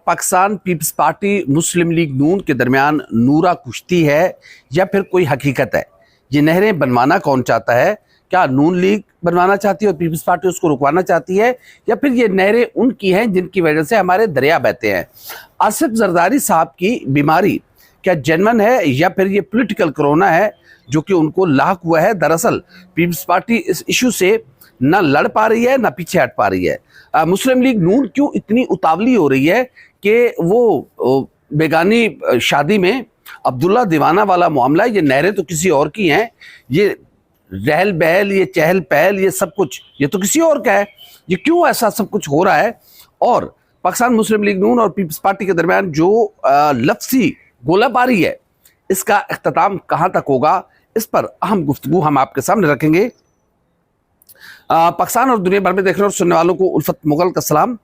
Pakistan peoples party मुस्लिम league नून के दरमियान नूरा कुश्ती है या फिर कोई हकीकत है? ये नहरें बनवाना कौन चाहता है? क्या नून लीग बनवाना चाहती है और पीपल्स पार्टी उसको रुकवाना चाहती है, या फिर ये नहरें उनकी हैं जिनकी वजह से हमारे दरिया बहते हैं? आसिफ जरदारी साहब की बीमारी क्या जेन्युइन है या फिर ये पॉलिटिकल कोरोना है जो कि उनको लाक हुआ है? दरअसल पीपल्स पार्टी इस इशू से ना लड़ पा रही है ना पीछे हट पा रही है। मुस्लिम लीग नून क्यों इतनी उतावली हो रही है कि वो बेगानी शादी में अब्दुल्ला दीवाना वाला मामला, ये नहरें तो किसी और की हैं, ये रहल बहल, ये चहल पहल, ये सब कुछ ये तो किसी और का है। ये क्यों ऐसा सब कुछ हो रहा है? और पाकिस्तान मुस्लिम लीग नून और पीपल्स पार्टी के दरमियान जो लफ्जी गोलाबारी है, इसका इख्तिताम कहां तक होगा, इस पर अहम गुफ्तगू हम आपके सामने रखेंगे। पाकिस्तान और दुनिया भर में देखने और सुनने वालों को उल्फत मुगल का सलाम।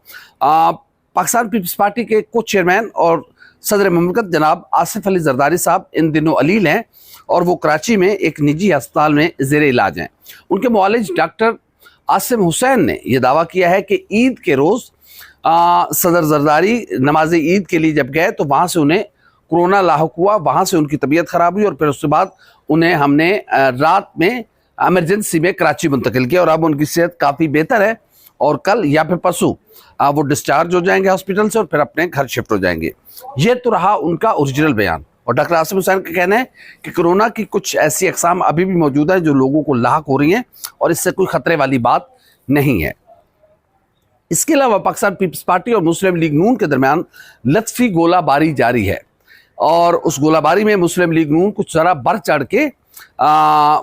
पाकिस्तान पीपल्स पार्टी के को चेयरमैन और सदर मुमलिकत जनाब आसिफ अली जरदारी साहब इन दिनों अलील हैं और वो कराची में एक निजी अस्पताल में ज़ेरे इलाज हैं। उनके मुआलिज डॉक्टर आसिम हुसैन ने यह दावा किया है कि ईद के रोज़ सदर जरदारी नमाज ईद के लिए जब गए तो वहाँ से उन्हें कोरोना लाहुक हुआ, वहाँ से उनकी तबीयत ख़राब हुई और फिर उसके बाद उन्हें हमने रात में एमरजेंसी में कराची मुंतकिल किया और अब उनकी सेहत काफ़ी बेहतर है और कल या फिर परसों वो डिस्चार्ज हो जाएंगे हॉस्पिटल से और फिर अपने घर शिफ्ट हो जाएंगे। ये तो रहा उनका ओरिजिनल बयान। और डॉक्टर आसिम हुसैन का कहना है कि कोरोना की कुछ ऐसी अक़साम अभी भी मौजूद है जो लोगों को लाक हो रही हैं और इससे कोई ख़तरे वाली बात नहीं है। इसके अलावा पाकिस्तान पीपल्स पार्टी और मुस्लिम लीग नून के दरमियान लत्फी गोलाबारी जारी है और उस गोलाबारी में मुस्लिम लीग नून कुछ ज़रा बढ़ चढ़ के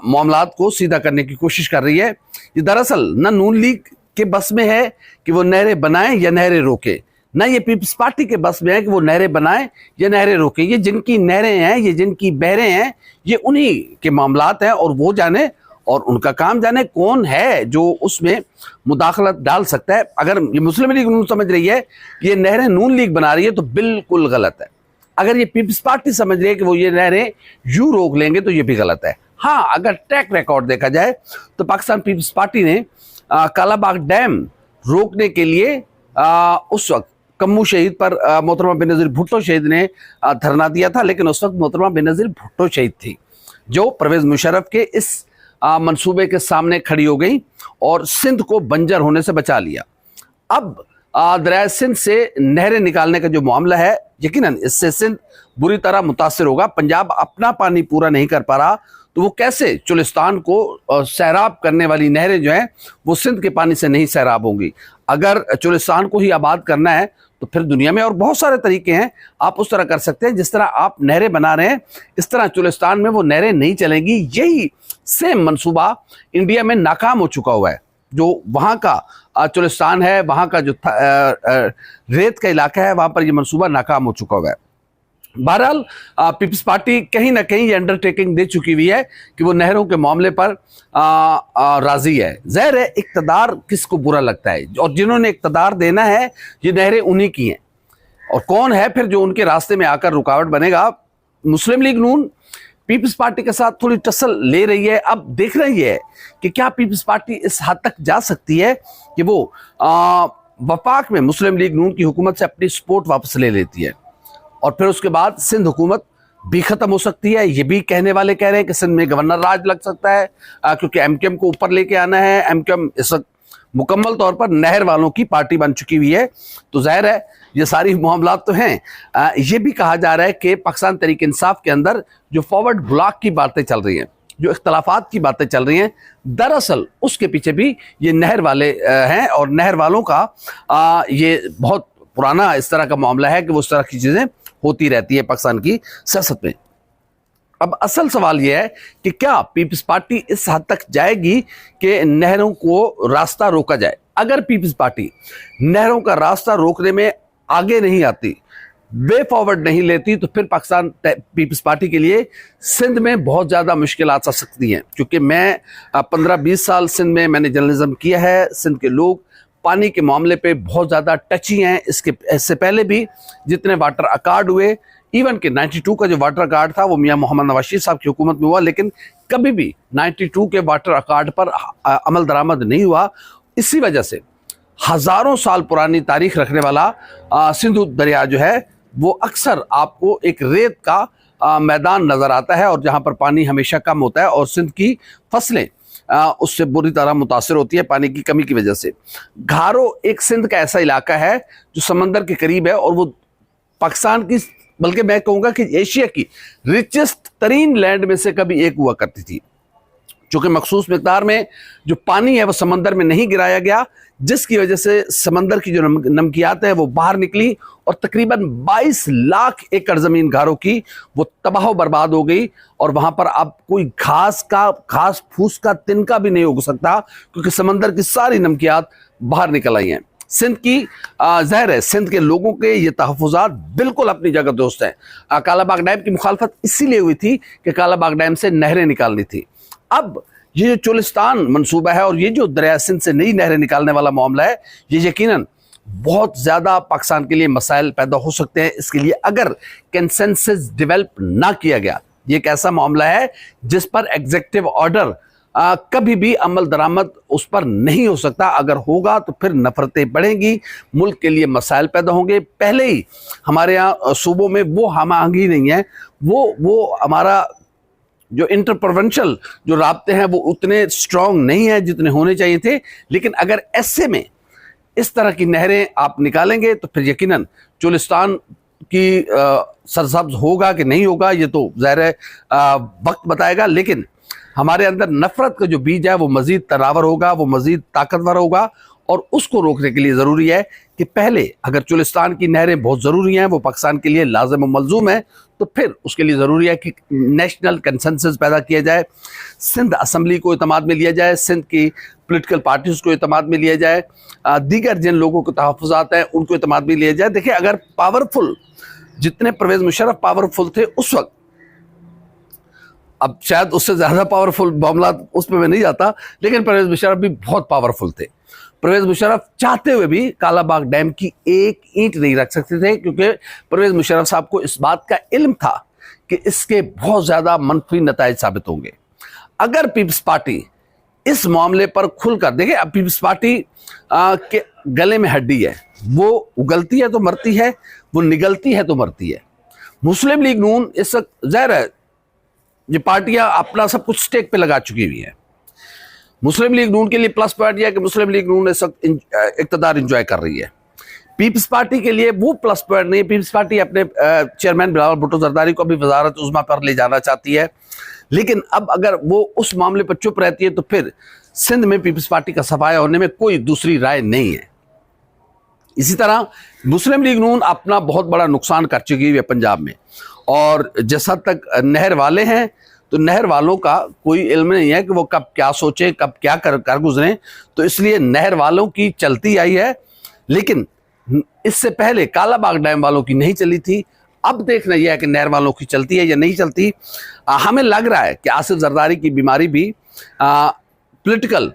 मामलात को सीधा करने की कोशिश कर रही है। ये दरअसल न नून लीग के बस में है कि वो नहरें बनाएं या नहरें रोके, ना ये पीपल्स पार्टी के बस में है कि वो नहरें बनाएं या नहरें रोके। ये जिनकी नहरें हैं, ये जिनकी बहरें हैं, ये उन्हीं के मामलात हैं और वो जाने और उनका काम जाने कौन है जो उसमें मुदाखलत डाल सकता है। अगर ये मुस्लिम लीग नून समझ रही है कि ये नहरें नून लीग बना रही है तो बिल्कुल गलत है। अगर ये पीपल्स पार्टी समझ रही है कि वो ये नहरें यूं रोक लेंगे तो ये भी गलत है। हाँ, अगर ट्रैक रिकॉर्ड देखा जाए तो पाकिस्तान पीपल्स पार्टी ने कालाबाग डैम रोकने के लिए उस वक्त कम्मू शहीद पर मोहतरमा बेनज़ीर भुट्टो शहीद ने धरना दिया था, लेकिन उस वक्त मोहतरमा बेनज़ीर भुट्टो शहीद थी जो परवेज़ मुशर्रफ के इस मंसूबे के सामने खड़ी हो गई और सिंध को बंजर होने से बचा लिया। अब दरिया सिंध से नहरें निकालने का जो मामला है, यकीनन इससे सिंध बुरी तरह मुतासिर होगा। पंजाब अपना पानी पूरा नहीं कर पा रहा तो वो कैसे चुलिस्तान को सैराब करने वाली नहरें जो हैं वो सिंध के पानी से नहीं सैराब होंगी। अगर चुलिस्तान को ही आबाद करना है तो फिर दुनिया में और बहुत सारे तरीके हैं, आप उस तरह कर सकते हैं। जिस तरह आप नहरें बना रहे हैं इस तरह चुलिस्तान में वो नहरें नहीं चलेंगी। यही सेम मंसूबा इंडिया में नाकाम हो चुका हुआ है। जो वहाँ का चुलिस्तान है, वहाँ का जो रेत का इलाका है, वहाँ पर ये मंसूबा नाकाम हो चुका हुआ है। बहरहाल पीपल्स पार्टी कहीं ना कहीं ये अंडरटेकिंग दे चुकी हुई है कि वो नहरों के मामले पर राजी है। ज़ाहिर है इक़्तिदार किसको बुरा लगता है, और जिन्होंने इक़्तिदार देना है ये नहरें उन्हीं की हैं। और कौन है फिर जो उनके रास्ते में आकर रुकावट बनेगा? मुस्लिम लीग नून पीपल्स पार्टी के साथ थोड़ी टसल ले रही है। अब देख रही है कि क्या पीपल्स पार्टी इस हद तक जा सकती है कि वो वफाक में मुस्लिम लीग नून की हुकूमत से अपनी सपोर्ट वापस ले लेती है और फिर उसके बाद सिंध हुकूमत भी ख़त्म हो सकती है। ये भी कहने वाले कह रहे हैं कि सिंध में गवर्नर राज लग सकता है क्योंकि एमकेएम को ऊपर लेके आना है। एमकेएम इस वक्त मुकम्मल तौर पर नहर वालों की पार्टी बन चुकी हुई है, तो जाहिर है ये सारी मामलात तो हैं। ये भी कहा जा रहा है कि पाकिस्तान तहरीक इंसाफ के अंदर जो फॉरवर्ड ब्लॉक की बातें चल रही हैं, जो इख्तलाफात की बातें चल रही हैं, दरअसल उसके पीछे भी ये नहर वाले हैं और नहर वालों का ये बहुत पुराना इस तरह का मामला है कि वो इस तरह की चीज़ें होती रहती है पाकिस्तान की सियासत में। अब असल सवाल यह है कि क्या पीपल्स पार्टी इस हद तक जाएगी कि नहरों को रास्ता रोका जाए? अगर पीपल्स पार्टी नहरों का रास्ता रोकने में आगे नहीं आती, वे फॉरवर्ड नहीं लेती, तो फिर पाकिस्तान पीपल्स पार्टी के लिए सिंध में बहुत ज़्यादा मुश्किलात आ सकती हैं। क्योंकि मैं 15-20 साल सिंध में मैंने जर्नलिज्म किया है। सिंध के लोग पानी के मामले पे बहुत ज़्यादा टची हैं। इससे पहले भी जितने वाटर अकार्ड हुए, इवन के 92 का जो वाटर अकार्ड था वो मियां मोहम्मद नवाज शरीफ साहब की हुकूमत में हुआ, लेकिन कभी भी 92 के वाटर अकार्ड पर अमल दरामद नहीं हुआ। इसी वजह से हजारों साल पुरानी तारीख रखने वाला सिंधु दरिया जो है वो अक्सर आपको एक रेत का मैदान नजर आता है, और जहां पर पानी हमेशा कम होता है और सिंध की फसलें उससे बुरी तरह मुतासर होती है पानी की कमी की वजह से। घारो एक सिंध का ऐसा इलाका है जो समंदर के करीब है, और वो पाकिस्तान की, बल्कि मैं कहूँगा कि एशिया की रिचेस्ट तरीन लैंड में से कभी एक हुआ करती थी। चूंकि मखसूस मिकदार में जो पानी है वो समंदर में नहीं गिराया गया, जिसकी वजह से समंदर की जो नमकियात है वो बाहर निकली, और तकरीबन 22 लाख एकड़ जमीन घारों की वो तबाह बर्बाद हो गई। और वहां पर अब कोई घास फूस का तिनका भी नहीं उग सकता, क्योंकि समंदर की सारी नमकियात बाहर निकल आई हैं। सिंध की जहर है, सिंध के लोगों के ये तहफ़्फ़ुज़ात बिल्कुल अपनी जगह दुरुस्त हैं। कालाबाग डैम की मुखालफत इसीलिए हुई थी कि कालाबाग डैम से नहरें निकालनी थी। अब ये जो चोलिस्तान मंसूबा है और ये जो दरिया सिंध से नई नहरें निकालने वाला मामला है, ये यकीनन बहुत ज़्यादा पाकिस्तान के लिए मसाइल पैदा हो सकते हैं। इसके लिए अगर कंसेंसस डेवलप ना किया गया, ये एक ऐसा मामला है जिस पर एग्जीक्यूटिव ऑर्डर कभी भी अमल दरामद उस पर नहीं हो सकता। अगर होगा तो फिर नफरतें बढ़ेंगी, मुल्क के लिए मसाइल पैदा होंगे। पहले ही हमारे यहाँ सूबों में वो हम आहंगी नहीं है, वो हमारा जो इंटरप्रोविंशियल जो राब्ते हैं वो उतने स्ट्रांग नहीं है जितने होने चाहिए थे। लेकिन अगर ऐसे में इस तरह की नहरें आप निकालेंगे तो फिर यकीनन चोलिस्तान की सरसब्ज होगा कि नहीं होगा, ये तो ज़ाहिर है वक्त बताएगा। लेकिन हमारे अंदर नफरत का जो बीज है वो मजीद तनावर होगा, वो मजीद ताकतवर होगा, और उसको रोकने के लिए ज़रूरी है कि पहले अगर चोलिस्तान की नहरें बहुत ज़रूरी हैं, वो पाकिस्तान के लिए लाज़िम और मलज़ूम है, तो फिर उसके लिए ज़रूरी है कि नेशनल कंसेंसस पैदा किया जाए, सिंध असम्बली को इत्मीनान में लिया जाए, सिंध की पॉलिटिकल पार्टीज़ को इत्मीनान में लिया जाए, दीगर जिन लोगों को तहफ़्फ़ुज़ात हैं उनको इत्मीनान में लिया जाए। देखिए, अगर पावरफुल जितने परवेज़ मुशर्रफ पावरफुल थे उस वक्त, अब शायद उससे ज़्यादा पावरफुल मामला उसमें मैं नहीं जाता, लेकिन परवेज़ मुशर्रफ भी बहुत पावरफुल थे। परवेज़ मुशर्रफ चाहते हुए भी कालाबाग डैम की एक ईंट नहीं रख सकते थे, क्योंकि परवेज़ मुशर्रफ साहब को इस बात का इल्म था कि इसके बहुत ज़्यादा मनफी नताइज साबित होंगे। अगर पीपल्स पार्टी इस मामले पर खुलकर देखिए, अब पीपल्स पार्टी के गले में हड्डी है, वो उगलती है तो मरती है, वो निगलती है तो मरती है। मुस्लिम लीग नून इस वक्त ज़ाहिर है ये पार्टियां अपना सब कुछ स्टेक पे लगा चुकी हुई हैं। मुस्लिम लीग नून के लिए प्लस पॉइंट यह है कि मुस्लिम लीग नून इस वक्त इक़्तिदार इंजॉय कर रही है। पीपल्स पार्टी के लिए वो प्लस पॉइंट नहीं है। पीपल्स पार्टी अपने चेयरमैन बिलावल भुट्टो जरदारी को भी वजारत उज़्मा पर ले जाना चाहती है, लेकिन अब अगर वो उस मामले पर चुप रहती है तो फिर सिंध में पीपल्स पार्टी का सफाया होने में कोई दूसरी राय नहीं है। इसी तरह मुस्लिम लीग नून अपना बहुत बड़ा नुकसान कर चुकी हुई है पंजाब में, और जिस हद तक नहर वाले हैं तो नहर वालों का कोई इल्म नहीं है कि वो कब क्या सोचें, कब क्या कर गुजरें, तो इसलिए नहर वालों की चलती आई है, लेकिन इससे पहले कालाबाग डैम वालों की नहीं चली थी। अब देखना यह है कि नहर वालों की चलती है या नहीं चलती। हमें लग रहा है कि आसिफ जरदारी की बीमारी भी पॉलिटिकल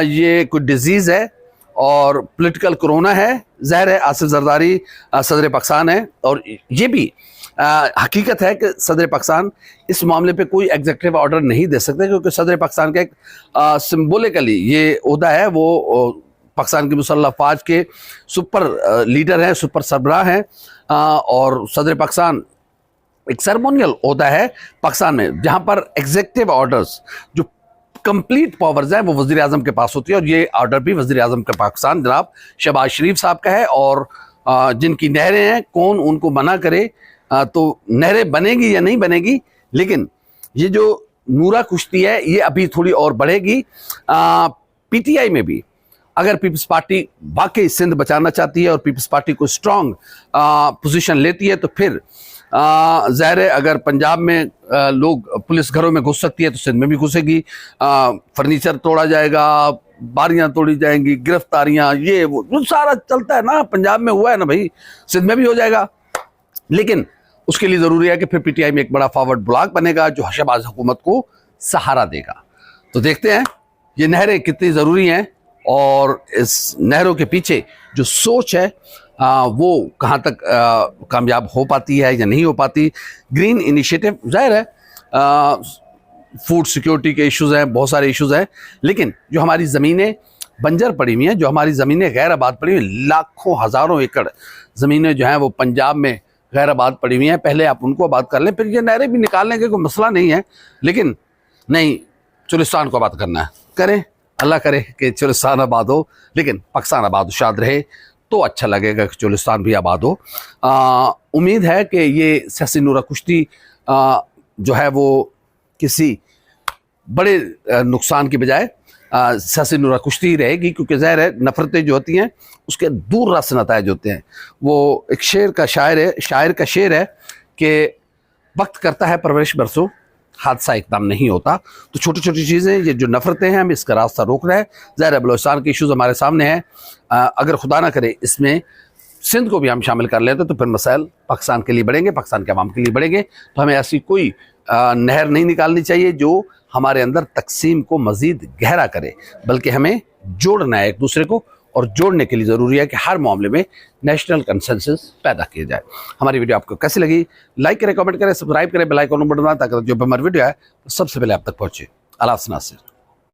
ये कोई डिजीज़ है और पॉलिटिकल कोरोना है। ज़ाहिर है आसिफ जरदारी सदर पाकिस्तान है, और ये भी हकीकत है कि सदर पाकिस्तान इस मामले पे कोई एग्जीक्यूटिव ऑर्डर नहीं दे सकते, क्योंकि सदर पाकिस्तान का एक सिंबॉलिकली ये ओहदा है, वो पाकिस्तान की मुसल्लह अफवाज के सुपर लीडर हैं, सुपर सरबराह हैं, और सदर पाकिस्तान एक सेरेमोनियल ओहदा है पाकिस्तान में, जहाँ पर एग्जीक्यूटिव ऑर्डर्स जो कंप्लीट पावर्स हैं वो वज़ीर आज़म के पास होती है, और ये ऑर्डर भी वज़ीर आज़म का पाकिस्तान जनाब शहबाज शरीफ साहब का है। और जिनकी नहरें हैं कौन उनको मना करे, तो नहरें बनेगी या नहीं बनेगी, लेकिन ये जो नूरा कुश्ती है ये अभी थोड़ी और बढ़ेगी। पीटीआई में भी अगर पीपल्स पार्टी वाकई सिंध बचाना चाहती है और पीपल्स पार्टी को स्ट्रॉन्ग पोजीशन लेती है, तो फिर ज़ाहिर है अगर पंजाब में लोग पुलिस घरों में घुस सकती है तो सिंध में भी घुसेगी। फर्नीचर तोड़ा जाएगा, बारियां तोड़ी जाएंगी, गिरफ्तारियां, ये वो सारा चलता है ना, पंजाब में हुआ है ना भाई, सिंध में भी हो जाएगा। लेकिन उसके लिए ज़रूरी है कि फिर पीटीआई में एक बड़ा फॉरवर्ड ब्लॉक बनेगा जो शहबाज हुकूमत को सहारा देगा। तो देखते हैं ये नहरें कितनी ज़रूरी हैं, और इस नहरों के पीछे जो सोच है वो कहाँ तक कामयाब हो पाती है या नहीं हो पाती। ग्रीन इनिशिएटिव ज़ाहिर है फूड सिक्योरिटी के इश्यूज़ हैं, बहुत सारे इश्यूज़ हैं, लेकिन जो हमारी ज़मीनें बंजर पड़ी हुई हैं, जो हमारी ज़मीनें गैर आबाद पड़ी हुई हैं, लाखों हज़ारों एकड़ ज़मीनें जो हैं वो पंजाब में गैर आबाद पड़ी हुई हैं, पहले आप उनको आबाद कर लें, फिर ये नहरें भी निकालने का कोई मसला नहीं है। लेकिन नहीं, चुलिस्तान को आबाद करना है, करें, अल्लाह करे कि चुलिस्तान आबाद हो, लेकिन पाकिस्तान आबाद शाद रहे तो अच्छा लगेगा कि चुलिस्तान भी आबाद हो। उम्मीद है कि ये सियासी नूरा कुश्ती जो है वो किसी बड़े नुकसान की बजाय सियासी नूरा कुश्ती ही रहेगी, क्योंकि ज़ाहिर है नफ़रतें जो होती हैं उसके दूर रस नताइज होते हैं। वो एक शायर का शेर है कि वक्त करता है परवरिश बरसों, हादसा एकदम नहीं होता। तो छोटी छोटी चीज़ें, ये जो नफ़रतें हैं, हम इसका रास्ता रोक रहे हैं। ज़ाहिर है बलूचिस्तान के इशूज़ हमारे सामने हैं, अगर खुदा ना करे इसमें सिंध को भी हम शामिल कर लेते तो फिर मसाइल पाकिस्तान के लिए बढ़ेंगे, पाकिस्तान के अवाम के लिए बढ़ेंगे। तो हमें ऐसी कोई नहर नहीं निकालनी चाहिए जो हमारे अंदर तकसीम को मज़ीद गहरा करे, बल्कि हमें जोड़ना है एक दूसरे को, और जोड़ने के लिए ज़रूरी है कि हर मामले में नेशनल कंसेंसस पैदा किया जाए। हमारी वीडियो आपको कैसी लगी, लाइक करें, कमेंट करें, सब्सक्राइब करें, बेल आइकन बटन दबाएं ताकि जो भी हमारी वीडियो है सबसे पहले आप तक पहुँचे। अल्लाह हाफ़िज़ नासिर।